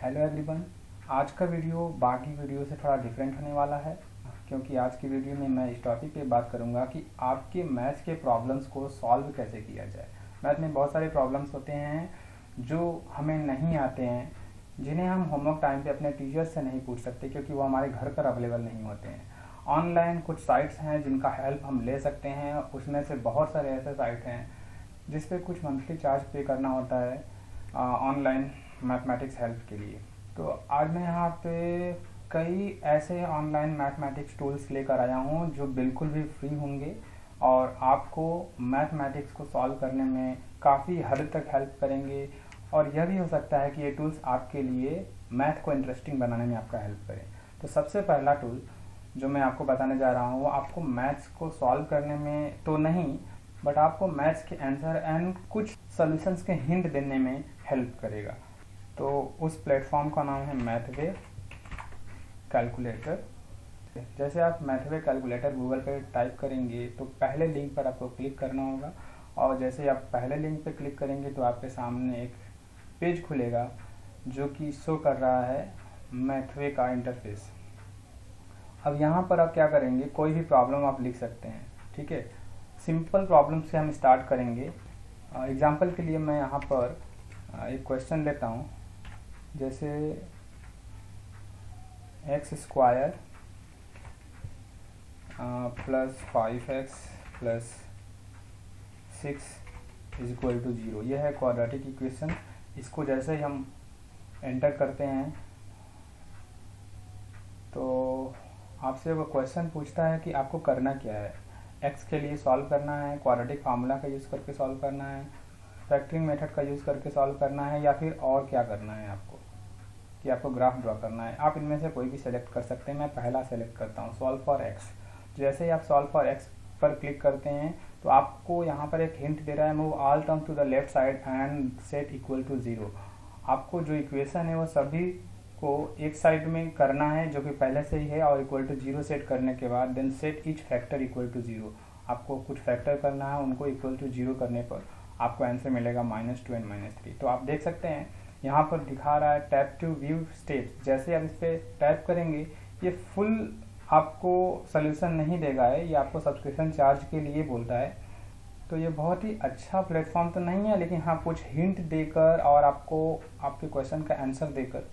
Hello everyone. आज का video बाकी वीडियो से थोड़ा डिफरेंट होने वाला है, क्योंकि आज की वीडियो में मैं इस टॉपिक पे बात करूंगा कि आपके मैथ्स के प्रॉब्लम्स को सॉल्व कैसे किया जाए। मैथ में बहुत सारे प्रॉब्लम्स होते हैं जो हमें नहीं आते हैं, जिन्हें हम होमवर्क टाइम पे अपने टीचर से नहीं पूछ सकते क्योंकि वो हमारे घर पर अवेलेबल नहीं होते हैं। ऑनलाइन कुछ साइट्स हैं जिनका हेल्प हम ले सकते हैं, उसमें से बहुत सारे ऐसे साइट हैं जिस पे कुछ मंथली चार्ज पे करना होता है ऑनलाइन मैथमेटिक्स हेल्प के लिए। तो आज मैं यहाँ पे कई ऐसे ऑनलाइन मैथमेटिक्स टूल्स लेकर आया हूँ जो बिल्कुल भी फ्री होंगे और आपको मैथमेटिक्स को सॉल्व करने में काफ़ी हद तक हेल्प करेंगे। और यह भी हो सकता है कि ये टूल्स आपके लिए मैथ को इंटरेस्टिंग बनाने में आपका हेल्प करें। तो सबसे पहला टूल जो मैं आपको बताने जा रहा हूँ वो आपको मैथ्स को सॉल्व करने में तो नहीं, बट आपको मैथ्स के आंसर एंड कुछ सॉल्यूशंस के हिंट देने में हेल्प करेगा। तो उस प्लेटफॉर्म का नाम है मैथवे कैलकुलेटर। जैसे आप मैथवे कैलकुलेटर गूगल पे टाइप करेंगे तो पहले लिंक पर आपको क्लिक करना होगा, और जैसे आप पहले लिंक पे क्लिक करेंगे तो आपके सामने एक पेज खुलेगा जो कि शो कर रहा है मैथवे का इंटरफेस। अब यहाँ पर आप क्या करेंगे, कोई भी प्रॉब्लम आप लिख सकते हैं, ठीक है। सिंपल प्रॉब्लम से हम स्टार्ट करेंगे। एग्जांपल के लिए मैं यहाँ पर एक क्वेश्चन लेता हूँ, जैसे x square plus 5x plus 6 is equal to 0। यह है क्वाड्रेटिक इक्वेशन। इसको जैसे ही हम एंटर करते हैं तो आपसे वो क्वेश्चन पूछता है कि आपको करना क्या है। एक्स के लिए सॉल्व करना है, क्वाड्रेटिक फार्मूला का यूज़ करके सॉल्व करना है, फैक्टरिंग मेथड का यूज़ करके सॉल्व करना है, या फिर और क्या करना है आपको, कि आपको ग्राफ ड्रॉ करना है। आप इनमें से कोई भी सेलेक्ट कर सकते हैं। मैं पहला सेलेक्ट करता हूँ, सॉल्व फॉर एक्स। जैसे ही आप सॉल्व फॉर एक्स पर क्लिक करते हैं तो आपको यहाँ पर एक हिंट दे रहा है, move all terms to the left side and set equal to 0। आपको जो इक्वेशन है वो सभी को एक साइड में करना है जो कि पहले से ही है, और इक्वल टू 0 सेट करने के बाद then set each factor equal to 0। आपको कुछ फैक्टर करना है, उनको इक्वल टू 0 करने पर आपको आंसर मिलेगा -2 एंड -3। तो आप देख सकते हैं यहाँ पर दिखा रहा है टैप टू व्यू स्टेप्स। जैसे आप इस पर टैप करेंगे ये फुल आपको सोल्यूशन नहीं देगा है, ये आपको सब्सक्रिप्शन चार्ज के लिए बोलता है। तो ये बहुत ही अच्छा प्लेटफॉर्म तो नहीं है, लेकिन हाँ कुछ हिंट देकर और आपको आपके क्वेश्चन का आंसर देकर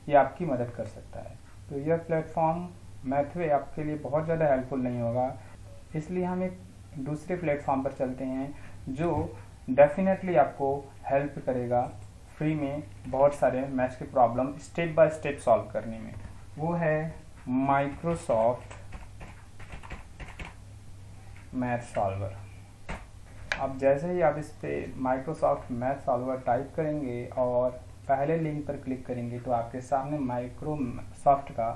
ये आपकी मदद कर सकता है। तो यह प्लेटफॉर्म मैथवे आपके लिए बहुत ज़्यादा हेल्पफुल नहीं होगा, इसलिए हम एक दूसरे प्लेटफॉर्म पर चलते हैं जो डेफिनेटली आपको हेल्प करेगा फ्री में बहुत सारे मैथ्स के problem step by step solve करने में। वो है माइक्रोसॉफ्ट मैथ सॉल्वर। अब जैसे ही आप इस पे माइक्रोसॉफ्ट मैथ सॉल्वर टाइप करेंगे और पहले लिंक पर क्लिक करेंगे तो आपके सामने माइक्रोसॉफ्ट का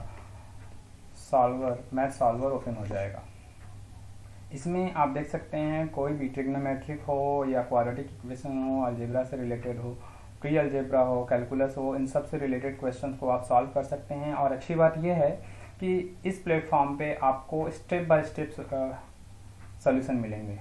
सॉल्वर मैथ सॉल्वर ओपन हो जाएगा। इसमें आप देख सकते हैं कोई भी ट्रिग्नोमेट्रिक हो या क्वाड्रेटिक इक्वेशन हो, अलजेब्रा से रिलेटेड हो, प्री अलजेब्रा हो, कैलकुलस हो, इन सब से रिलेटेड क्वेश्चंस को आप सॉल्व कर सकते हैं। और अच्छी बात यह है कि इस प्लेटफॉर्म पे आपको स्टेप बाय स्टेप सोल्यूशन मिलेंगे।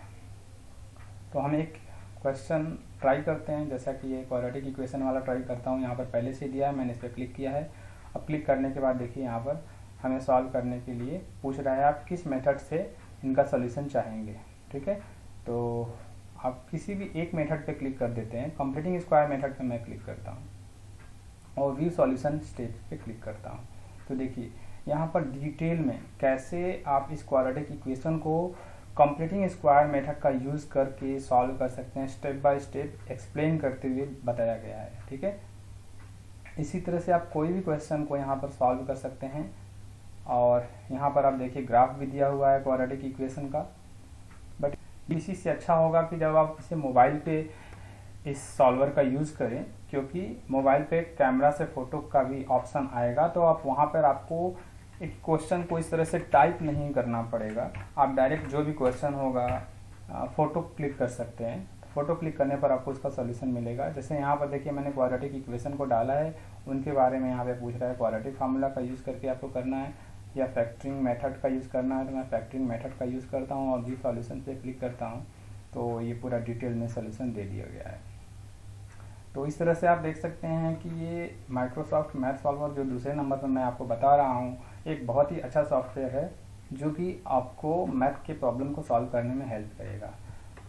तो हम एक क्वेश्चन ट्राई करते हैं, जैसा कि ये क्वाड्रेटिक इक्वेशन वाला ट्राई करता हूँ। यहाँ पर पहले से दिया है, मैंने इस पर क्लिक किया है। अब क्लिक करने के बाद देखिए यहाँ पर हमें सॉल्व करने के लिए पूछ रहा है आप किस मेथड से इनका सोल्यूशन चाहेंगे, ठीक है। तो आप किसी भी एक मेथड पे क्लिक कर देते हैं। कंप्लीटिंग स्क्वायर मेथड पे मैं क्लिक करता हूँ और व्यू सॉल्यूशन स्टेप पे क्लिक करता हूँ। तो देखिए यहाँ पर डिटेल में कैसे आप इस क्वाड्रेटिक इक्वेशन को कंप्लीटिंग स्क्वायर मेथड का यूज़ करके सॉल्व कर सकते हैं, स्टेप बाय स्टेप एक्सप्लेन करते हुए बताया गया है, ठीक है। इसी तरह से आप कोई भी क्वेश्चन को यहाँ पर सॉल्व कर सकते हैं। और यहाँ पर आप देखिए ग्राफ भी दिया हुआ है क्वाड्रेटिक इक्वेशन का। बट इसी से अच्छा होगा कि जब आप इसे मोबाइल पे इस सॉल्वर का यूज़ करें, क्योंकि मोबाइल पे कैमरा से फ़ोटो का भी ऑप्शन आएगा, तो आप वहाँ पर आपको एक क्वेश्चन को इस तरह से टाइप नहीं करना पड़ेगा। आप डायरेक्ट जो भी क्वेश्चन होगा फ़ोटो क्लिक कर सकते हैं। फ़ोटो क्लिक करने पर आपको इसका सोल्यूशन मिलेगा। जैसे यहाँ पर देखिए मैंने क्वाड्रेटिक इक्वेशन को डाला है, उनके बारे में यहाँ पे पूछ रहा है क्वाड्रेटिक फार्मूला का यूज़ करके आपको करना है या फैक्टरिंग मेथड का यूज़ करना है। तो मैं फैक्टरिंग मेथड का यूज़ करता हूँ और व्यू सॉल्यूशन पे क्लिक करता हूँ, तो ये पूरा डिटेल में सोल्यूशन दे दिया गया है। तो इस तरह से आप देख सकते हैं कि ये माइक्रोसॉफ्ट मैथ सॉल्वर जो दूसरे नंबर पर मैं आपको बता रहा हूँ, एक बहुत ही अच्छा सॉफ्टवेयर है जो कि आपको मैथ के प्रॉब्लम को सॉल्व करने में हेल्प करेगा।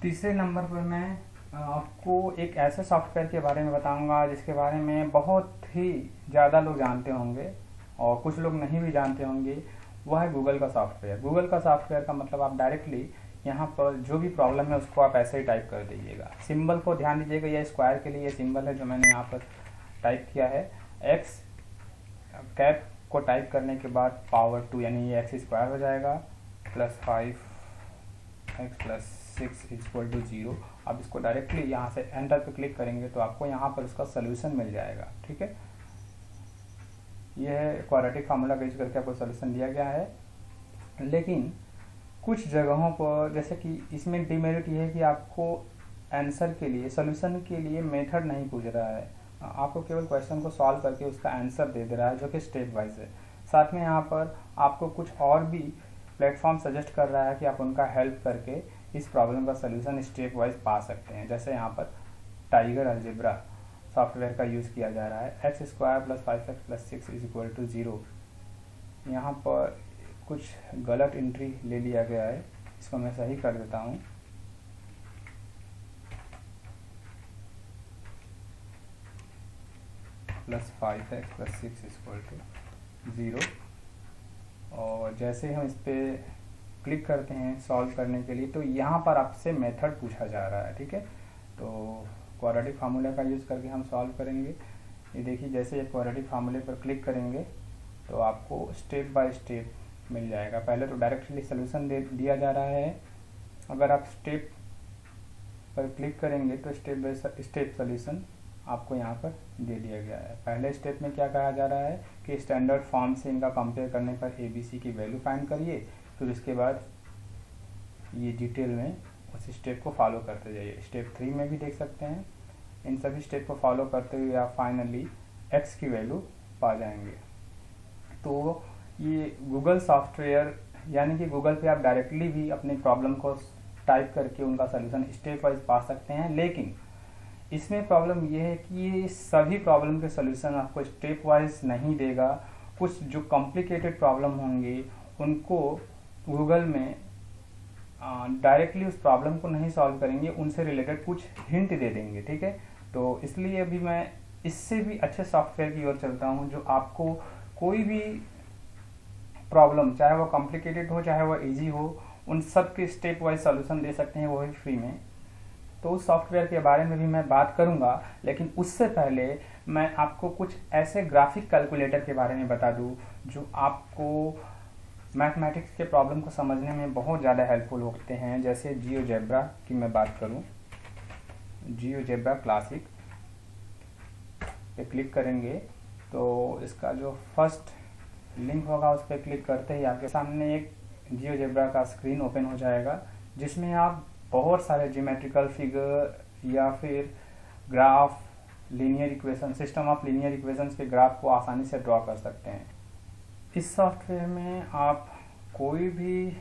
तीसरे नंबर पर मैं आपको एक ऐसे सॉफ्टवेयर के बारे में बताऊंगा जिसके बारे में बहुत ही ज़्यादा लोग जानते होंगे और कुछ लोग नहीं भी जानते होंगे। वह है गूगल का सॉफ्टवेयर। गूगल का सॉफ्टवेयर का मतलब आप डायरेक्टली यहाँ पर जो भी प्रॉब्लम है उसको आप ऐसे ही टाइप कर दीजिएगा। सिंबल को ध्यान दीजिएगा, यह स्क्वायर के लिए सिंबल है जो मैंने यहाँ पर टाइप किया है। एक्स कैप को टाइप करने के बाद पावर 2 यानी ये एक्स स्क्वायर हो जाएगा, plus 5x plus 6 equal to 0। आप इसको डायरेक्टली यहाँ से एंटर पे क्लिक करेंगे तो आपको यहाँ पर उसका सोल्यूशन मिल जाएगा। ठीक है, यह क्वाड्रेटिक फार्मूला का यूज करके आपको सोल्यूशन दिया गया है। लेकिन कुछ जगहों पर जैसे कि इसमें डिमेरिट ये है कि आपको आंसर के लिए, सोल्यूशन के लिए मेथड नहीं पूछ रहा है, आपको केवल क्वेश्चन को सॉल्व करके उसका आंसर दे दे रहा है जो कि स्टेप वाइज है। साथ में यहाँ पर आपको कुछ और भी प्लेटफॉर्म सजेस्ट कर रहा है कि आप उनका हेल्प करके इस प्रॉब्लम का सोल्यूशन स्टेप वाइज पा सकते हैं। जैसे यहाँ पर टाइगर अलजेब्रा सॉफ्टवेयर का यूज़ किया जा रहा है। X square plus 5x plus 6 is equal to 0। यहाँ पर कुछ गलत एंट्री ले लिया गया है, इसको मैं सही कर देता हूँ। Plus 5x plus 6 equal to 0। और जैसे हम इस पर क्लिक करते हैं सॉल्व करने के लिए तो यहाँ पर आपसे मेथड पूछा जा रहा है। ठीक है, तो क्वाड्रेटिक फार्मूला का यूज़ करके हम सॉल्व करेंगे। ये देखिए, जैसे ये क्वाड्रेटिक फार्मूले पर क्लिक करेंगे तो आपको स्टेप बाय स्टेप मिल जाएगा। पहले तो डायरेक्टली सोल्यूशन दे दिया जा रहा है। अगर आप स्टेप पर क्लिक करेंगे तो स्टेप बाय स्टेप सोल्यूशन आपको यहाँ पर दे दिया गया है। पहले स्टेप में क्या कहा जा रहा है कि स्टैंडर्ड फॉर्म से इनका कंपेयर करने पर ABC की वैल्यू फाइंड करिए। फिर उसके बाद ये डिटेल में उस स्टेप को फॉलो करते जाइए। स्टेप 3 में भी देख सकते हैं। इन सभी स्टेप को फॉलो करते हुए आप फाइनली x की वैल्यू पा जाएंगे। तो ये गूगल सॉफ्टवेयर यानी कि गूगल पे आप डायरेक्टली भी अपनी प्रॉब्लम को टाइप करके उनका सोल्यूशन स्टेप वाइज पा सकते हैं। लेकिन इसमें प्रॉब्लम ये है कि ये सभी प्रॉब्लम के सोल्यूशन आपको स्टेप वाइज नहीं देगा। कुछ जो कॉम्प्लिकेटेड प्रॉब्लम होंगे उनको गूगल में डायरेक्टली उस प्रॉब्लम को नहीं सॉल्व करेंगे, उनसे रिलेटेड कुछ हिंट दे देंगे। ठीक है, तो इसलिए अभी मैं इससे भी अच्छे सॉफ्टवेयर की ओर चलता हूँ जो आपको कोई भी प्रॉब्लम, चाहे वो कॉम्प्लिकेटेड हो चाहे वो इजी हो, उन सब के स्टेप वाइज सॉल्यूशन दे सकते हैं, वो भी फ्री में। तो उस सॉफ्टवेयर के बारे में भी मैं बात करूंगा, लेकिन उससे पहले मैं आपको कुछ ऐसे ग्राफिक कैलकुलेटर के बारे में बता दूं जो आपको मैथमेटिक्स के प्रॉब्लम को समझने में बहुत ज़्यादा हेल्पफुल होते हैं। जैसे जियोजेब्रा की मैं बात करूं, जियोजेब्रा क्लासिक पे क्लिक करेंगे तो इसका जो फर्स्ट लिंक होगा उस पर क्लिक करते ही आपके सामने एक जियोजेब्रा का स्क्रीन ओपन हो जाएगा, जिसमें आप बहुत सारे ज्योमेट्रिकल फिगर या फिर graph, linear equation, system of linear equations के ग्राफ को आसानी से ड्रॉ कर सकते हैं। इस सॉफ्टवेयर में आप कोई भी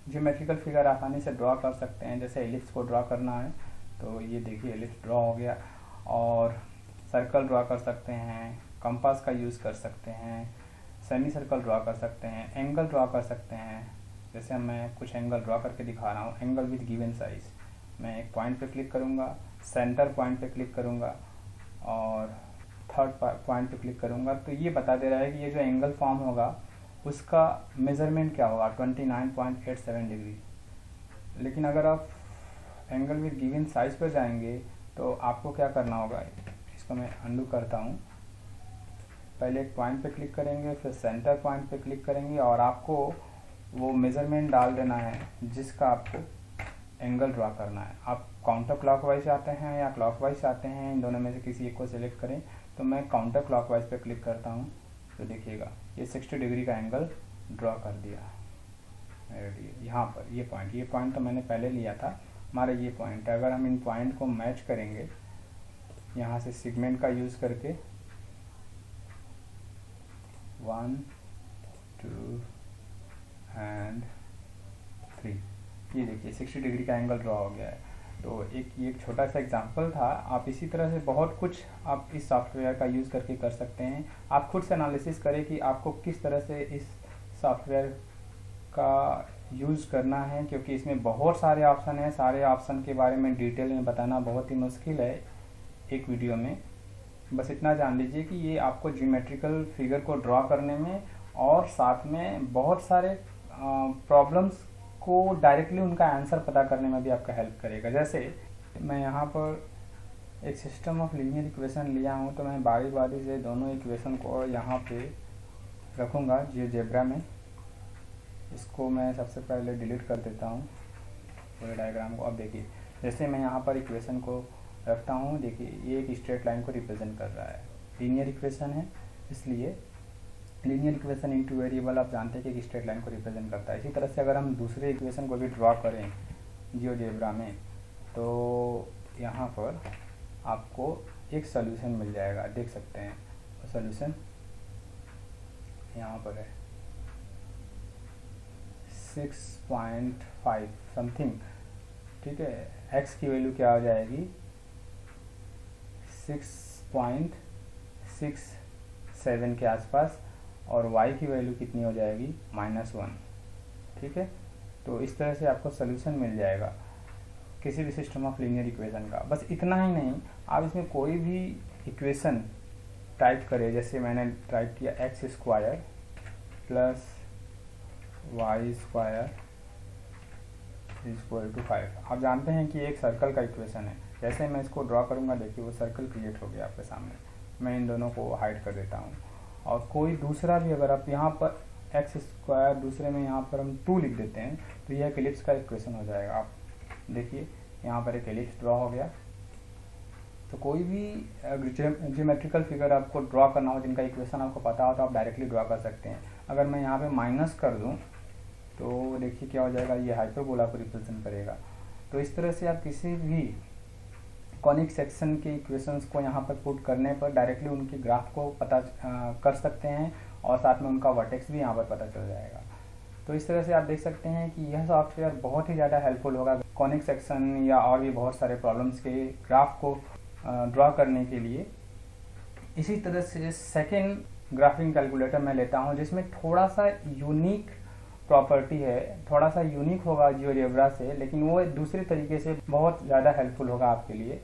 ज्योमेट्रिकल फिगर आसानी से ड्रॉ कर सकते हैं। जैसे एलिप्स को ड्रॉ करना है तो ये देखिए एलिप्स ड्रॉ हो गया, और सर्कल ड्रॉ कर सकते हैं, कंपास का यूज़ कर सकते हैं, सेमी सर्कल ड्रॉ कर सकते हैं, एंगल ड्रॉ कर सकते हैं। जैसे मैं कुछ एंगल ड्रॉ करके दिखा रहा हूँ, एंगल विद गिवन साइज। मैं एक पॉइंट पे क्लिक करूँगा, सेंटर पॉइंट पे क्लिक करूँगा और थर्ड पॉइंट पे क्लिक करूँगा तो ये बता दे रहा है कि ये जो एंगल फॉर्म होगा उसका मेजरमेंट क्या होगा, 29.87 डिग्री। लेकिन अगर आप एंगल विद गिवन साइज पर जाएंगे तो आपको क्या करना होगा, इसको मैं अंडू करता हूँ। पहले एक पॉइंट पे क्लिक करेंगे, फिर सेंटर पॉइंट पे क्लिक करेंगे और आपको वो मेजरमेंट डाल देना है जिसका आपको एंगल ड्रॉ करना है। आप काउंटर क्लॉकवाइज आते हैं या क्लॉकवाइज आते हैं, इन दोनों में से किसी एक को सिलेक्ट करें। तो मैं काउंटर क्लॉकवाइज पे क्लिक करता हूँ तो देखिएगा ये 60 डिग्री का एंगल ड्रॉ कर दिया मेरे लिए। यहाँ पर ये पॉइंट तो मैंने पहले लिया था, हमारा ये पॉइंट है। अगर हम इन पॉइंट को मैच करेंगे यहाँ से सेगमेंट का यूज़ करके 1 2 एंड 3, ये देखिए 60 डिग्री का एंगल ड्रॉ हो गया है। तो ये एक छोटा सा एग्जांपल था। आप इसी तरह से बहुत कुछ आप इस सॉफ्टवेयर का यूज़ करके कर सकते हैं। आप खुद से एनालिसिस करें कि आपको किस तरह से इस सॉफ्टवेयर का यूज़ करना है, क्योंकि इसमें बहुत सारे ऑप्शन हैं। सारे ऑप्शन के बारे में डिटेल में बताना बहुत ही मुश्किल है एक वीडियो में। बस इतना जान लीजिए कि ये आपको ज्योमेट्रिकल फिगर को ड्रॉ करने में और साथ में बहुत सारे प्रॉब्लम्स को डायरेक्टली उनका आंसर पता करने में भी आपका हेल्प करेगा। जैसे मैं यहाँ पर एक सिस्टम ऑफ लीनियर इक्वेशन लिया हूँ, तो मैं बारी बारी से दोनों इक्वेशन को यहाँ पे रखूँगा जियोजेब्रा में। इसको मैं सबसे पहले डिलीट कर देता हूँ पूरे डायग्राम को। अब देखिए, जैसे मैं यहाँ पर इक्वेशन को रखता हूँ, देखिए ये एक स्ट्रेट लाइन को रिप्रेजेंट कर रहा है। लीनियर इक्वेशन है, इसलिए लीनियर इक्वेशन इनटू वेरिएबल आप जानते हैं कि एक स्ट्रेट लाइन को रिप्रेजेंट करता है। इसी तरह से अगर हम दूसरे इक्वेशन को भी ड्रॉ करें जियोजेब्रा में, तो यहाँ पर आपको एक सॉल्यूशन मिल जाएगा, देख सकते हैं। सॉल्यूशन यहाँ पर है 6.5 समथिंग, ठीक है। x की वैल्यू क्या हो जाएगी 6.67 के आसपास, और y की वैल्यू कितनी हो जाएगी -1, ठीक है। तो इस तरह से आपको सोल्यूशन मिल जाएगा किसी भी सिस्टम ऑफ लीनियर इक्वेशन का। बस इतना ही नहीं, आप इसमें कोई भी इक्वेशन टाइप करें। जैसे मैंने टाइप किया x² प्लस y² = 5। आप जानते हैं कि एक सर्कल का इक्वेशन है। जैसे मैं इसको ड्रॉ करूंगा, देखिए वो सर्कल क्रिएट हो गया आपके सामने। मैं इन दोनों को हाइड कर देता हूँ। और कोई दूसरा भी अगर आप यहाँ पर x², दूसरे में यहाँ पर हम 2 लिख देते हैं, तो यह एक एलिप्स का इक्वेशन हो जाएगा। आप देखिए यहाँ पर एक एलिप्स ड्रॉ हो गया। तो कोई भी ज्योमेट्रिकल फिगर आपको ड्रॉ करना हो, जिनका इक्वेशन आपको पता हो, तो आप डायरेक्टली ड्रॉ कर सकते हैं। अगर मैं यहाँ पे माइनस कर दूँ तो देखिए क्या हो जाएगा, ये हाइपरबोला को रिप्रेजेंट करेगा। तो इस तरह से आप किसी भी कॉनिक सेक्शन के इक्वेशंस को यहाँ पर पुट करने पर डायरेक्टली उनके ग्राफ को पता कर सकते हैं, और साथ में उनका वर्टेक्स भी यहाँ पर पता चल जाएगा। तो इस तरह से आप देख सकते हैं कि यह सॉफ्टवेयर बहुत ही ज़्यादा हेल्पफुल होगा कॉनिक सेक्शन या और भी बहुत सारे प्रॉब्लम्स के ग्राफ को ड्रॉ करने के लिए। इसी तरह से सेकेंड ग्राफिंग कैलकुलेटर मैं लेता हूँ, जिसमें थोड़ा सा यूनिक प्रॉपर्टी है, थोड़ा सा यूनिक होगा जियोजेब्रा से, लेकिन वो दूसरे तरीके से बहुत ज़्यादा हेल्पफुल होगा आपके लिए।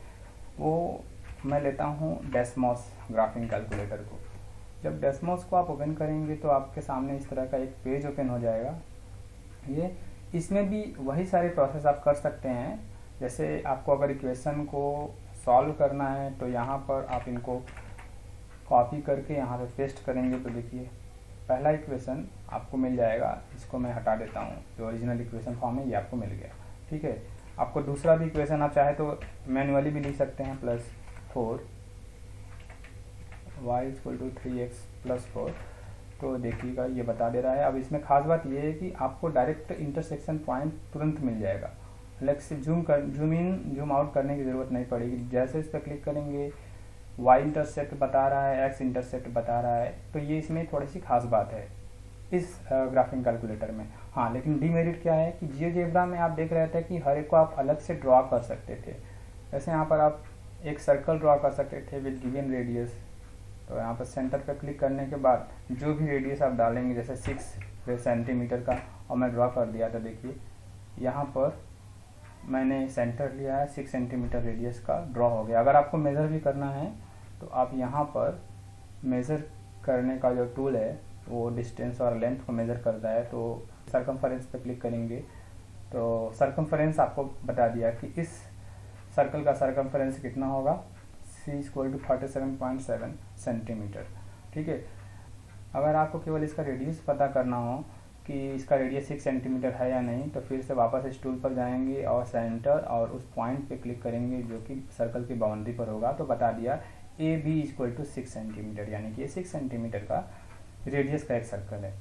वो मैं लेता हूँ डेस्मॉस ग्राफिंग कैलकुलेटर को। जब डेस्मॉस को आप ओपन करेंगे तो आपके सामने इस तरह का एक पेज ओपन हो जाएगा। ये इसमें भी वही सारे प्रोसेस आप कर सकते हैं। जैसे आपको अगर इक्वेशन को सॉल्व करना है, तो यहाँ पर आप इनको कॉपी करके यहाँ पे पेस्ट करेंगे, तो देखिए पहला इक्वेशन आपको मिल जाएगा। इसको मैं हटा देता हूँ, जो ओरिजिनल इक्वेशन फॉर्म है ये आपको मिल गया, ठीक है। आपको दूसरा भी इक्वेशन आप चाहे तो मैन्युअली भी लिख सकते हैं, +4 y = 3x + 4। तो देखिएगा ये बता दे रहा है। अब इसमें खास बात ये है कि आपको डायरेक्ट इंटरसेक्शन पॉइंट तुरंत मिल जाएगा, अलग से जूम इन जूम आउट करने की ज़रूरत नहीं पड़ेगी। जैसे इस पर क्लिक करेंगे y इंटरसेप्ट बता रहा है, x इंटरसेप्ट बता रहा है। तो ये इसमें थोड़ी सी खास बात है इस ग्राफिंग कैलकुलेटर में। हाँ, लेकिन डीमेरिट क्या है कि जियोजेब्रा में आप देख रहे थे कि हर एक को आप अलग से ड्रॉ कर सकते थे। जैसे यहाँ पर आप एक सर्कल ड्रॉ कर सकते थे विद गिवन रेडियस। तो यहाँ पर सेंटर पर क्लिक करने के बाद जो भी रेडियस आप डालेंगे, जैसे 6 सेंटीमीटर का, और मैं ड्रॉ कर दिया, तो देखिए यहाँ पर मैंने सेंटर लिया है, 6 सेंटीमीटर रेडियस का ड्रॉ हो गया। अगर आपको मेज़र भी करना है तो आप यहाँ पर मेज़र करने का जो टूल है वो डिस्टेंस और लेंथ को मेज़र करता है। तो सर्कमफरेंस पे क्लिक करेंगे तो सर्कमफरेंस आपको बता दिया कि इस सर्कल का सर्कमफरेंस कितना होगा, c = 47.7 सेंटीमीटर, ठीक है। अगर आपको केवल इसका रेडियस पता करना हो कि इसका रेडियस 6 सेंटीमीटर है या नहीं, तो फिर से वापस इस टूल पर जाएंगे और सेंटर और उस पॉइंट पे क्लिक करेंगे जो कि सर्कल की बाउंड्री पर होगा। तो बता दिया AB = 6 सेंटीमीटर, यानी कि 6 सेंटीमीटर का रेडियस का एक सर्कल है।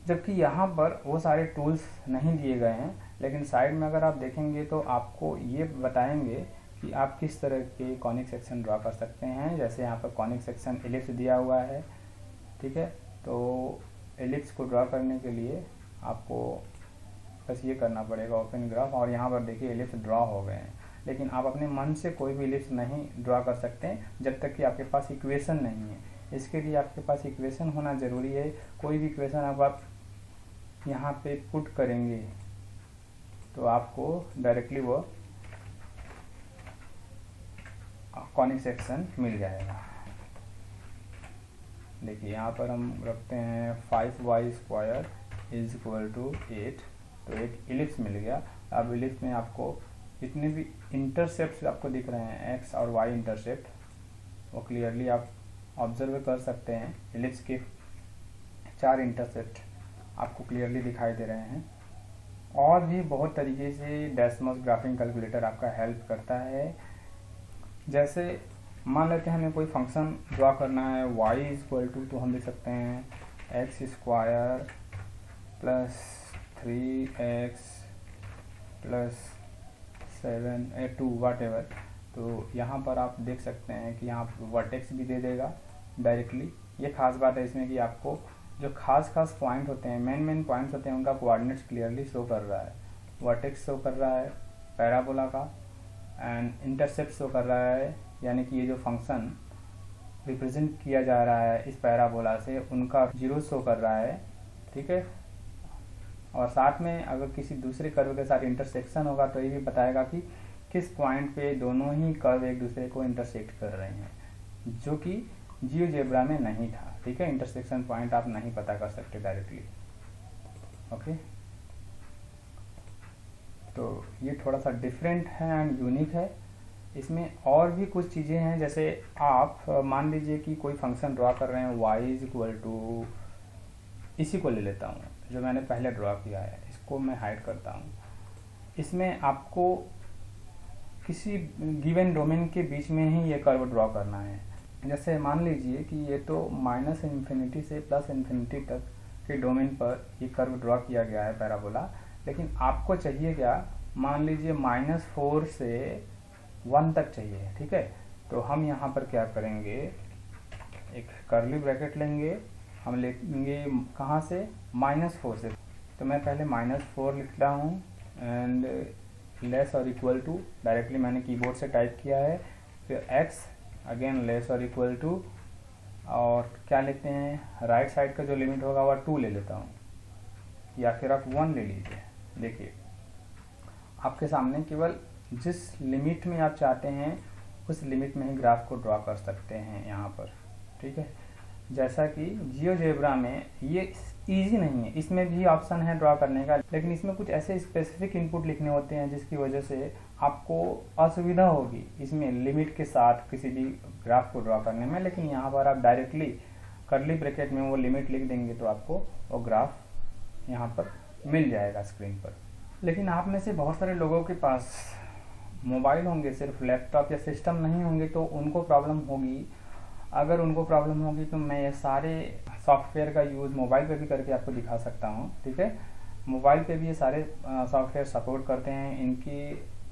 जबकि यहाँ पर वो सारे टूल्स नहीं दिए गए हैं, लेकिन साइड में अगर आप देखेंगे तो आपको ये बताएंगे कि आप किस तरह के कॉनिक सेक्शन ड्रॉ कर सकते हैं। जैसे यहाँ पर कॉनिक सेक्शन एलिप्स दिया हुआ है, ठीक है। तो एलिप्स को ड्रॉ करने के लिए आपको बस ये करना पड़ेगा, ओपन ग्राफ, और यहाँ पर देखिए एलिप्स ड्रॉ हो गए हैं। लेकिन आप अपने मन से कोई भी एलिप्स नहीं ड्रॉ कर सकते जब तक कि आपके पास इक्वेशन नहीं है। इसके लिए आपके पास इक्वेशन होना ज़रूरी है। कोई भी इक्वेशन अब आप यहाँ पे पुट करेंगे तो आपको डायरेक्टली वो कॉनिक सेक्शन मिल जाएगा। देखिए यहाँ पर हम रखते हैं 5y² इज इक्वल टू 8, तो एक इलिप्स मिल गया। अब इलिप्स में आपको जितने भी इंटरसेप्ट आपको दिख रहे हैं x और y इंटरसेप्ट, वो क्लियरली आप ऑब्जर्व कर सकते हैं। इलिप्स के 4 इंटरसेप्ट आपको क्लियरली दिखाई दे रहे हैं। और भी बहुत तरीके से डेसमस ग्राफिंग कैलकुलेटर आपका हेल्प करता है। जैसे मान लेते हैं हमें कोई फंक्शन ड्रॉ करना है y इज इक्वल टू, तो हम लिख सकते हैं x² प्लस 3x प्लस 7 2 वाट एवर। तो यहाँ पर आप देख सकते हैं कि यहाँ वर्टेक्स भी दे देगा डायरेक्टली। ये खास बात है इसमें कि आपको जो खास पॉइंट होते हैं, मेन पॉइंट्स होते हैं, उनका कोऑर्डिनेट्स क्लियरली शो कर रहा है। वर्टेक्स शो कर रहा है पैराबोला का, एंड इंटरसेप्ट शो कर रहा है, यानी कि ये जो फंक्शन रिप्रेजेंट किया जा रहा है इस पैराबोला से, उनका जीरो शो कर रहा है। ठीक है, और साथ में अगर किसी दूसरे कर्व के साथ इंटरसेक्शन होगा तो ये भी बताएगा कि किस पॉइंट पे दोनों ही कर्व एक दूसरे को इंटरसेक्ट कर रहे हैं, जो कि जियोजेब्रा में नहीं था। ठीक है, इंटरसेक्शन पॉइंट आप नहीं पता कर सकते डायरेक्टली। ओके, तो ये थोड़ा सा डिफरेंट है एंड यूनिक है। इसमें और भी कुछ चीज़ें हैं, जैसे आप मान लीजिए कि कोई फंक्शन ड्रॉ कर रहे हैं y इज इक्वल टू, इसी को ले लेता हूँ जो मैंने पहले ड्रॉ किया है, इसको मैं हाइड करता हूँ। इसमें आपको किसी गिवन डोमेन के बीच में ही ये कर्व ड्रॉ करना है। जैसे मान लीजिए कि ये तो -∞ से +∞ तक के डोमेन पर ये कर्व ड्रॉ किया गया है पैराबोला, लेकिन आपको चाहिए क्या, मान लीजिए -4 से 1 तक चाहिए। ठीक है, तो हम यहाँ पर क्या करेंगे, एक कर्ली ब्रैकेट लेंगे, हम लेंगे कहाँ से, -4 से। तो मैं पहले -4 लिखता हूँ एंड लेस और इक्वल टू, डायरेक्टली मैंने कीबोर्ड से टाइप किया है। फिर x अगेन लेस और इक्वल टू, और क्या लेते हैं, राइट साइड का जो लिमिट होगा वह 2 ले लेता हूँ, या फिर आप 1 ले लीजिए। देखिए आपके सामने केवल जिस लिमिट में आप चाहते हैं उस लिमिट में ही ग्राफ को ड्रॉ कर सकते हैं यहाँ पर। ठीक है, जैसा कि जियोजेब्रा में ये इजी नहीं है, इसमें भी ऑप्शन है ड्रॉ करने का, लेकिन इसमें कुछ ऐसे स्पेसिफिक इनपुट लिखने होते हैं जिसकी वजह से आपको असुविधा होगी इसमें लिमिट के साथ किसी भी ग्राफ को ड्रॉ करने में। लेकिन यहाँ पर आप डायरेक्टली कर्ली ब्रैकेट में वो लिमिट लिख देंगे तो आपको वो ग्राफ यहाँ पर मिल जाएगा स्क्रीन पर। लेकिन आप में से बहुत सारे लोगों के पास मोबाइल होंगे, सिर्फ लैपटॉप या सिस्टम नहीं होंगे, तो उनको प्रॉब्लम होगी। अगर उनको प्रॉब्लम होगी तो मैं ये सारे सॉफ्टवेयर का यूज़ मोबाइल पे भी करके आपको दिखा सकता हूँ। ठीक है, मोबाइल पे भी ये सारे सॉफ्टवेयर सपोर्ट करते हैं। इनकी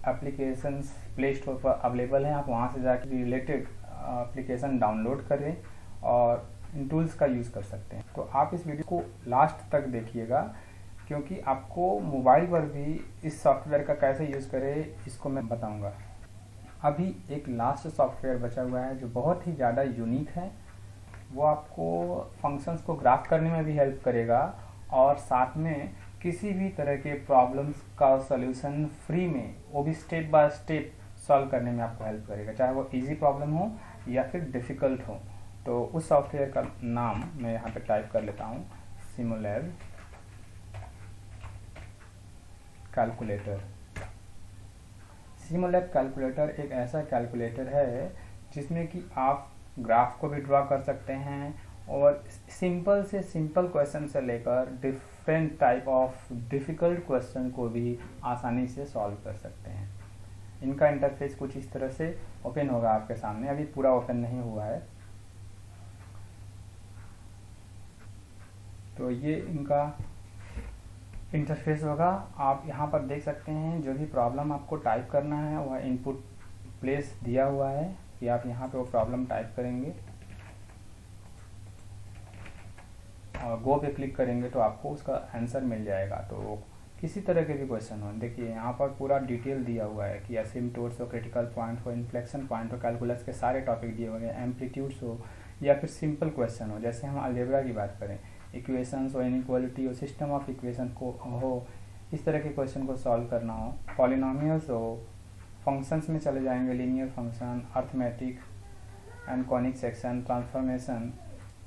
एप्लीकेशंस प्ले स्टोर पर अवेलेबल हैं, आप वहाँ से जाकर रिलेटेड एप्लीकेशन डाउनलोड करें और इन टूल्स का यूज़ कर सकते हैं। तो आप इस वीडियो को लास्ट तक देखिएगा, क्योंकि आपको मोबाइल पर भी इस सॉफ्टवेयर का कैसे यूज़ करें इसको मैं बताऊँगा। अभी एक लास्ट सॉफ्टवेयर बचा हुआ है जो बहुत ही ज़्यादा यूनिक है। वो आपको फंक्शंस को ग्राफ करने में भी हेल्प करेगा और साथ में किसी भी तरह के प्रॉब्लम्स का सॉल्यूशन फ्री में, वो भी स्टेप बाय स्टेप सॉल्व करने में आपको हेल्प करेगा, चाहे वो इजी प्रॉब्लम हो या फिर डिफ़िकल्ट हो। तो उस सॉफ्टवेयर का नाम मैं यहाँ पे टाइप कर लेता हूँ, सिमुलैब कैलकुलेटर। सिमुलैब कैलकुलेटर एक ऐसा कैलकुलेटर है जिसमें कि आप ग्राफ को भी ड्रॉ कर सकते हैं और सिंपल से सिंपल क्वेश्चन से लेकर different type of difficult question को भी आसानी से सॉल्व कर सकते हैं। इनका इंटरफेस कुछ इस तरह से ओपन होगा आपके सामने, अभी पूरा ओपन नहीं हुआ है। तो ये इनका इंटरफेस होगा। आप यहाँ पर देख सकते हैं जो भी प्रॉब्लम आपको टाइप करना है वह इनपुट प्लेस दिया हुआ है कि आप यहाँ पे वो प्रॉब्लम टाइप करेंगे और गो पे क्लिक करेंगे तो आपको उसका आंसर मिल जाएगा। तो किसी तरह के भी क्वेश्चन हो, देखिए यहाँ पर पूरा डिटेल दिया हुआ है कि एसिम्पटोट्स हो, क्रिटिकल पॉइंट हो, इन्फ्लेक्शन पॉइंट हो, कैलकुलस के सारे टॉपिक दिए हुए हैं, एम्पलीट्यूड्स हो या फिर सिंपल क्वेश्चन हो, जैसे हम अलजेब्रा की बात करें, इक्वेशंस हो, इनइक्वालिटी हो, सिस्टम ऑफ इक्वेशन को हो, इस तरह के क्वेश्चन को सॉल्व करना हो, पॉलिनोमियल्स हो, फंक्शंस में चले जाएंगे, linear function, arithmetic and conic section, transformation,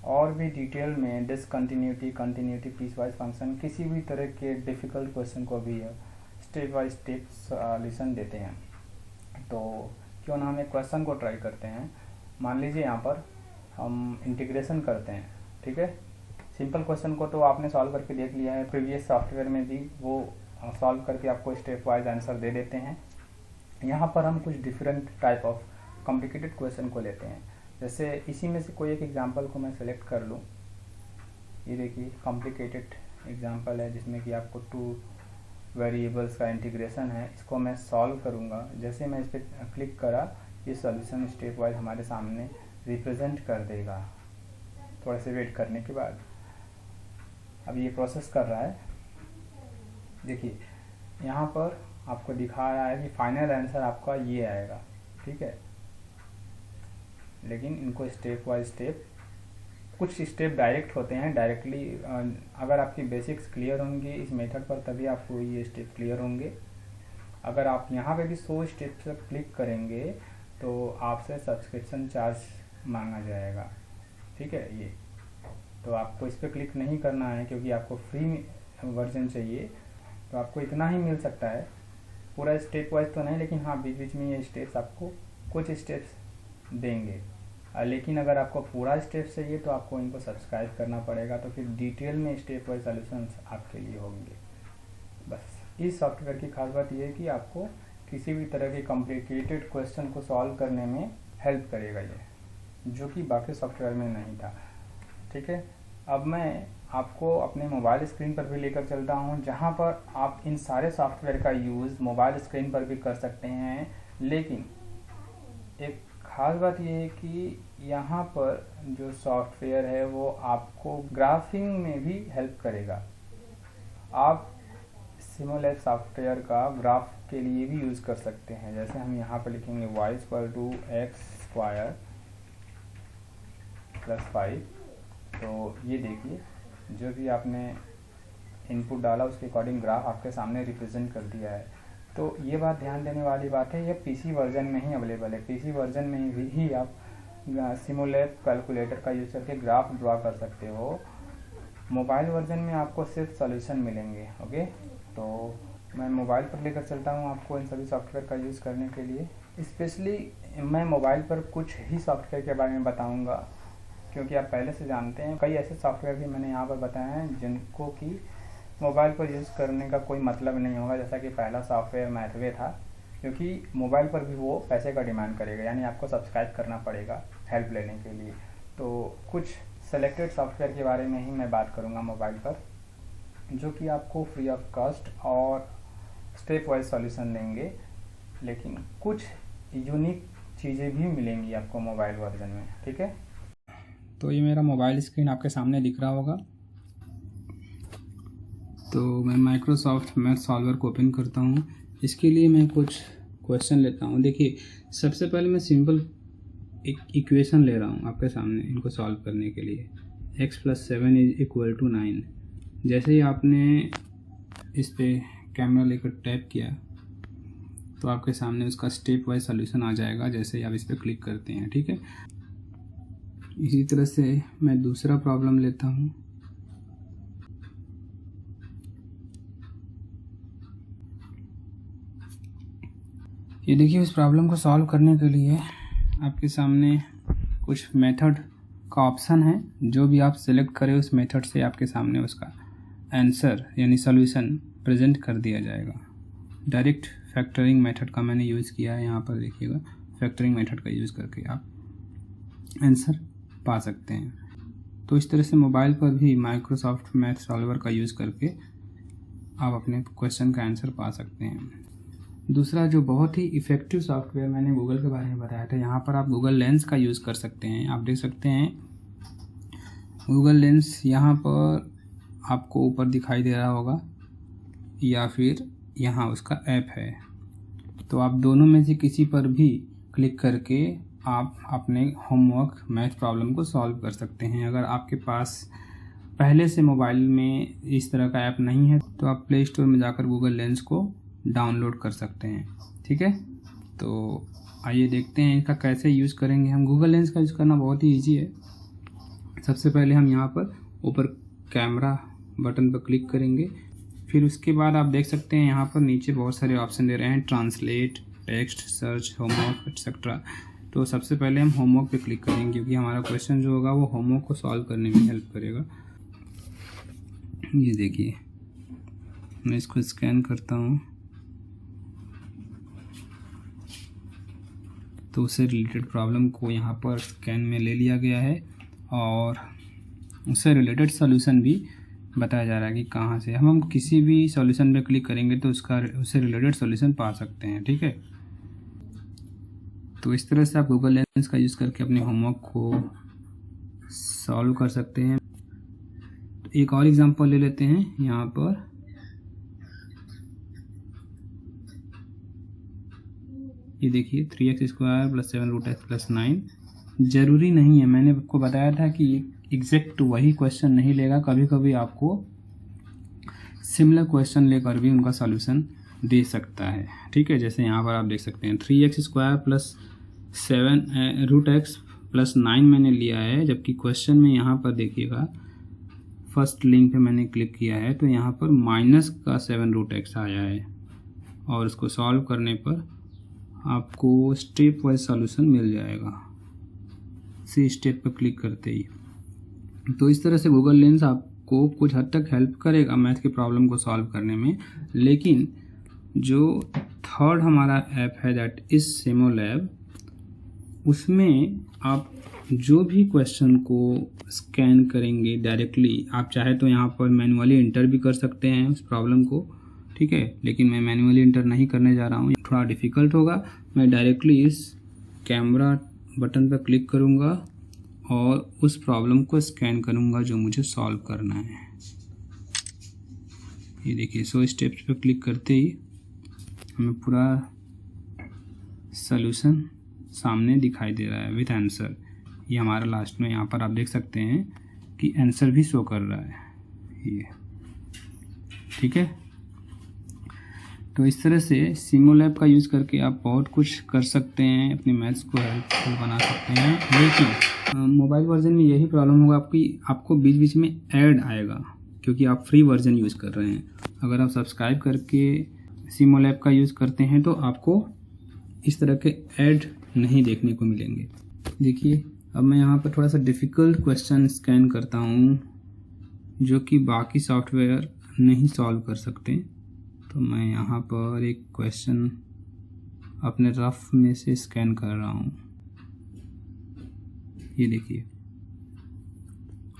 और भी डिटेल में discontinuity, continuity, piecewise function, किसी भी तरह के डिफ़िकल्ट क्वेश्चन को भी स्टेप बाय स्टेप सॉल्यूशन देते हैं। तो क्यों ना हम एक क्वेश्चन को ट्राई करते हैं। मान लीजिए यहाँ पर हम इंटीग्रेशन करते हैं, ठीक है। सिंपल क्वेश्चन को तो आपने सॉल्व करके देख लिया है, प्रीवियस सॉफ्टवेयर में भी वो सॉल्व करके आपको स्टेप वाइज आंसर दे देते हैं। यहाँ पर हम कुछ different type of complicated question को लेते हैं। जैसे इसी में से कोई एक एग्जांपल को मैं सेलेक्ट कर लूँ, ये देखिए कॉम्प्लिकेटेड एग्जांपल है जिसमें कि आपको 2 वेरिएबल्स का इंटीग्रेशन है, इसको मैं सॉल्व करूँगा। जैसे मैं इस पर क्लिक करा, ये सॉल्यूशन स्टेप वाइज हमारे सामने रिप्रेजेंट कर देगा। थोड़ा से वेट करने के बाद अब ये प्रोसेस कर रहा है। देखिए यहाँ पर आपको दिखा रहा है कि फाइनल आंसर आपका ये आएगा, ठीक है। लेकिन इनको स्टेप बाय स्टेप, कुछ स्टेप डायरेक्ट होते हैं, डायरेक्टली अगर आपकी बेसिक्स क्लियर होंगे इस मेथड पर तभी आपको ये स्टेप क्लियर होंगे। अगर आप यहाँ पे भी 100 स्टेप पर क्लिक करेंगे तो आपसे सब्सक्रिप्शन चार्ज मांगा जाएगा, ठीक है। ये तो आपको इस पर क्लिक नहीं करना है क्योंकि आपको फ्री वर्जन चाहिए, तो आपको इतना ही मिल सकता है। पूरा स्टेप वाइज तो नहीं, लेकिन हाँ बीच बीच में ये स्टेप्स आपको कुछ स्टेप्स देंगे। लेकिन अगर आपको पूरा स्टेप चाहिए तो आपको इनको सब्सक्राइब करना पड़ेगा, तो फिर डिटेल में स्टेप वाइज सॉल्यूशंस आपके लिए होंगे। बस इस सॉफ्टवेयर की खास बात यह है कि आपको किसी भी तरह के कॉम्प्लिकेटेड क्वेश्चन को सॉल्व करने में हेल्प करेगा ये, जो कि बाकी सॉफ्टवेयर में नहीं था, ठीक है। अब मैं आपको अपने मोबाइल स्क्रीन पर भी लेकर चलता हूँ, जहाँ पर आप इन सारे सॉफ्टवेयर का यूज़ मोबाइल स्क्रीन पर भी कर सकते हैं। लेकिन एक खास बात यह है कि यहाँ पर जो सॉफ्टवेयर है वो आपको ग्राफिंग में भी हेल्प करेगा। आप सिमुलैब सॉफ्टवेयर का ग्राफ के लिए भी यूज़ कर सकते हैं। जैसे हम यहाँ पर लिखेंगे y=x² + 5, तो ये देखिए जो भी आपने इनपुट डाला उसके अकॉर्डिंग ग्राफ आपके सामने रिप्रेजेंट कर दिया है। तो ये बात ध्यान देने वाली बात है, ये पीसी वर्जन में ही अवेलेबल है। पीसी वर्जन में ही आप सिमुलैब कैलकुलेटर का यूज़ करके ग्राफ ड्रा कर सकते हो। मोबाइल वर्जन में आपको सिर्फ सॉल्यूशन मिलेंगे, ओके। तो मैं मोबाइल पर लेकर चलता हूँ आपको इन सभी सॉफ्टवेयर का यूज़ करने के लिए। स्पेशली मैं मोबाइल पर कुछ ही सॉफ्टवेयर के बारे में बताऊँगा, क्योंकि आप पहले से जानते हैं कई ऐसे सॉफ्टवेयर भी मैंने यहाँ पर बताए हैं जिनको कि मोबाइल पर यूज़ करने का कोई मतलब नहीं होगा। जैसा कि पहला सॉफ्टवेयर मैथवे था, क्योंकि मोबाइल पर भी वो पैसे का डिमांड करेगा, यानी आपको सब्सक्राइब करना पड़ेगा हेल्प लेने के लिए। तो कुछ सेलेक्टेड सॉफ्टवेयर के बारे में ही मैं बात करूँगा मोबाइल पर, जो कि आपको फ्री ऑफ कॉस्ट और स्टेप वाइज सॉल्यूशन देंगे। लेकिन कुछ यूनिक चीज़ें भी मिलेंगी आपको मोबाइल वर्जन में, ठीक है। तो ये मेरा मोबाइल स्क्रीन आपके सामने दिख रहा होगा। तो मैं माइक्रोसॉफ्ट मैथ सॉल्वर को ओपन करता हूँ। इसके लिए मैं कुछ क्वेश्चन लेता हूँ। देखिए सबसे पहले मैं सिंपल एक इक्वेशन ले रहा हूँ आपके सामने इनको सॉल्व करने के लिए। x + 7 = 9। जैसे ही आपने इस पे कैमरा लेकर टैप किया तो आपके सामने उसका स्टेप वाइज सॉल्यूशन आ जाएगा, जैसे ही आप इस पर क्लिक करते हैं, ठीक है। इसी तरह से मैं दूसरा प्रॉब्लम लेता हूँ। ये देखिए उस प्रॉब्लम को सॉल्व करने के लिए आपके सामने कुछ मेथड का ऑप्शन है। जो भी आप सेलेक्ट करें उस मेथड से आपके सामने उसका आंसर यानी सॉल्यूशन प्रेजेंट कर दिया जाएगा। डायरेक्ट फैक्टरिंग मेथड का मैंने यूज़ किया है। यहाँ पर देखिएगा, फैक्टरिंग मेथड का यूज़ करके आप आंसर पा सकते हैं। तो इस तरह से मोबाइल पर भी माइक्रोसॉफ्ट मैथ सॉल्वर का यूज़ करके आप अपने क्वेश्चन का आंसर पा सकते हैं। दूसरा जो बहुत ही इफ़ेक्टिव सॉफ्टवेयर मैंने गूगल के बारे में बताया था, यहाँ पर आप गूगल लेंस का यूज़ कर सकते हैं। आप देख सकते हैं गूगल लेंस यहाँ पर आपको ऊपर दिखाई दे रहा होगा, या फिर यहाँ उसका ऐप है। तो आप दोनों में से किसी पर भी क्लिक करके आप अपने होमवर्क मैथ प्रॉब्लम को सॉल्व कर सकते हैं। अगर आपके पास पहले से मोबाइल में इस तरह का ऐप नहीं है तो आप प्ले स्टोर में जाकर गूगल लेंस को डाउनलोड कर सकते हैं। ठीक है, तो आइए देखते हैं इसका कैसे यूज़ करेंगे हम। गूगल लेंस का यूज़ करना बहुत ही ईजी है। सबसे पहले हम यहाँ पर ऊपर कैमरा बटन पर क्लिक करेंगे, फिर उसके बाद आप देख सकते हैं यहाँ पर नीचे बहुत सारे ऑप्शन दे रहे हैं, translate, text, search, homework etcetera. तो सबसे पहले हम होमवर्क पे क्लिक करेंगे क्योंकि हमारा क्वेश्चन जो होगा वो होमवर्क को सॉल्व करने में हेल्प करेगा। ये देखिए, मैं इसको स्कैन करता हूँ तो उससे रिलेटेड प्रॉब्लम को यहाँ पर स्कैन में ले लिया गया है और उससे रिलेटेड सॉल्यूशन भी बताया जा रहा है कि कहाँ से हम किसी भी सॉल्यूशन पे क्लिक करेंगे तो उससे रिलेटेड सॉल्यूशन पा सकते हैं। ठीक है, तो इस तरह से आप गूगल लेंस का यूज़ करके अपने होमवर्क को सॉल्व कर सकते हैं। तो एक और एग्जांपल ले लेते हैं। यहाँ पर ये देखिए 3x² + 7√x + 9। ज़रूरी नहीं है, मैंने आपको बताया था कि एग्जैक्ट वही क्वेश्चन नहीं लेगा, कभी कभी आपको सिमिलर क्वेश्चन लेकर भी उनका सॉल्यूशन दे सकता है। ठीक है, जैसे यहाँ पर आप देख सकते हैं 3x² + 7√x + 9 मैंने लिया है, जबकि क्वेश्चन में यहाँ पर देखिएगा फर्स्ट लिंक पे मैंने क्लिक किया है तो यहाँ पर -7√x आया है और उसको सॉल्व करने पर आपको स्टेप वाइज सॉल्यूशन मिल जाएगा सी स्टेप पर क्लिक करते ही। तो इस तरह से गूगल लेंस आपको कुछ हद तक हेल्प करेगा मैथ के प्रॉब्लम को सॉल्व करने में। लेकिन जो थर्ड हमारा ऐप है दैट इज सिमोलैब, उसमें आप जो भी क्वेश्चन को स्कैन करेंगे डायरेक्टली, आप चाहे तो यहाँ पर मैनुअली इंटर भी कर सकते हैं उस प्रॉब्लम को। ठीक है, लेकिन मैं मैनुअली इंटर नहीं करने जा रहा हूँ, थोड़ा डिफ़िकल्ट होगा। मैं डायरेक्टली इस कैमरा बटन पर क्लिक करूँगा और उस प्रॉब्लम को स्कैन करूँगा जो मुझे सॉल्व करना है। ये देखिए 100 स्टेप्स पर क्लिक करते ही हमें पूरा सॉल्यूशन सामने दिखाई दे रहा है विथ आंसर। ये हमारा लास्ट में यहाँ पर आप देख सकते हैं कि आंसर भी शो कर रहा है ये। ठीक है, तो इस तरह से सिमोलैब का यूज़ करके आप बहुत कुछ कर सकते हैं, अपने मैथ्स को हेल्पफुल बना सकते हैं। लेकिन मोबाइल वर्जन में यही प्रॉब्लम होगा आपको बीच बीच में ऐड आएगा क्योंकि आप फ्री वर्जन यूज़ कर रहे हैं। अगर आप सब्सक्राइब करके सिमोलैब का यूज़ करते हैं तो आपको इस तरह के ऐड नहीं देखने को मिलेंगे। देखिए, अब मैं यहाँ पर थोड़ा सा डिफ़िकल्ट क्वेश्चन स्कैन करता हूँ जो कि बाकी सॉफ्टवेयर नहीं सॉल्व कर सकते। तो मैं यहाँ पर एक क्वेश्चन अपने रफ में से स्कैन कर रहा हूँ। ये देखिए,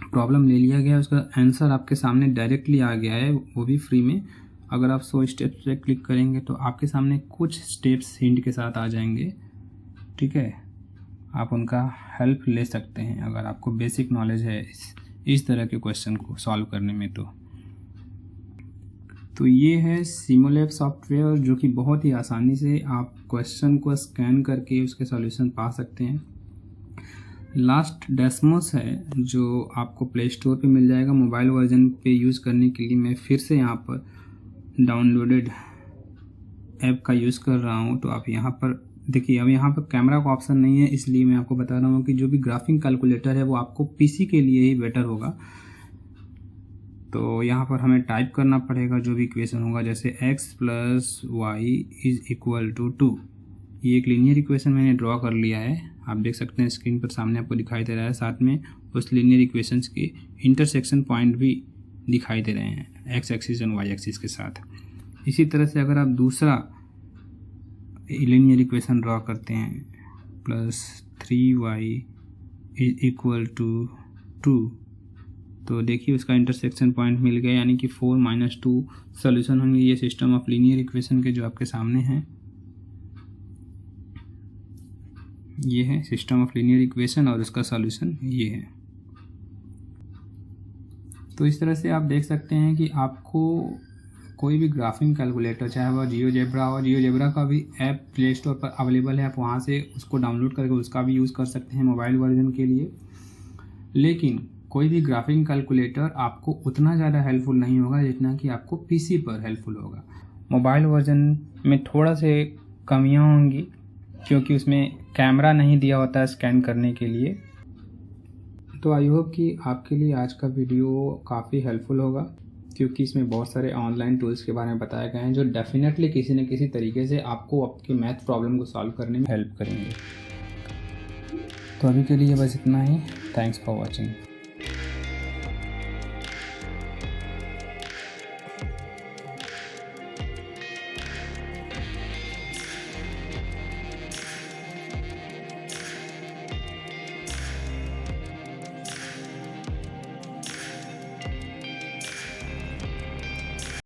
प्रॉब्लम ले लिया गया, उसका आंसर आपके सामने डायरेक्टली आ गया है, वो भी फ्री में। अगर आप 100 स्टेप्स पे क्लिक करेंगे तो आपके सामने कुछ स्टेप्स हिंट के साथ आ जाएंगे। ठीक है, आप उनका हेल्प ले सकते हैं अगर आपको बेसिक नॉलेज है इस तरह के क्वेश्चन को सॉल्व करने में। तो ये है सिमोलैब सॉफ्टवेयर जो कि बहुत ही आसानी से आप क्वेश्चन को स्कैन करके उसके सॉल्यूशन पा सकते हैं। लास्ट डेस्मोस है जो आपको प्ले स्टोर पे मिल जाएगा। मोबाइल वर्जन पे यूज़ करने के लिए मैं फिर से यहाँ पर डाउनलोडेड ऐप का यूज़ कर रहा हूँ। तो आप यहाँ पर देखिए, अब यहाँ पर कैमरा का ऑप्शन नहीं है, इसलिए मैं आपको बता रहा हूँ कि जो भी ग्राफिंग कैलकुलेटर है वो आपको पीसी के लिए ही बेटर होगा। तो यहाँ पर हमें टाइप करना पड़ेगा जो भी इक्वेशन होगा, जैसे x + y = 2। ये एक लीनियर इक्वेशन मैंने ड्रॉ कर लिया है, आप देख सकते हैं स्क्रीन पर सामने आपको दिखाई दे रहा है। साथ में उस लीनियर इक्वेशंस के इंटरसेक्शन पॉइंट भी दिखाई दे रहे हैं x एक्सिस और y एक्सिस के साथ। इसी तरह से अगर आप दूसरा लीनियर इक्वेशन ड्रॉ करते हैं +3y = 2, तो देखिए उसका इंटरसेक्शन पॉइंट मिल गया, यानी कि 4 - 2 सॉल्यूशन होंगे। ये सिस्टम ऑफ लीनियर इक्वेशन के जो आपके सामने हैं, ये है सिस्टम ऑफ लीनियर इक्वेशन और उसका सॉल्यूशन ये है। तो इस तरह से आप देख सकते हैं कि आपको कोई भी ग्राफिंग कैलकुलेटर, चाहे वह जियोजेब्रा हो, जियोजेब्रा का भी ऐप प्ले स्टोर पर अवेलेबल है, आप वहाँ से उसको डाउनलोड करके उसका भी यूज़ कर सकते हैं मोबाइल वर्जन के लिए। लेकिन कोई भी ग्राफिंग कैलकुलेटर आपको उतना ज़्यादा हेल्पफुल नहीं होगा जितना कि आपको पीसी पर हेल्पफुल होगा। मोबाइल वर्जन में थोड़ा से कमियां होंगी क्योंकि उसमें कैमरा नहीं दिया होता है स्कैन करने के लिए। तो आई होप कि आपके लिए आज का वीडियो काफ़ी हेल्पफुल होगा, क्योंकि इसमें बहुत सारे ऑनलाइन टूल्स के बारे में बताए गए हैं जो डेफिनेटली किसी न किसी तरीके से आपको आपके मैथ प्रॉब्लम को सॉल्व करने में हेल्प करेंगे। तो अभी के लिए बस इतना ही। Thanks for watching.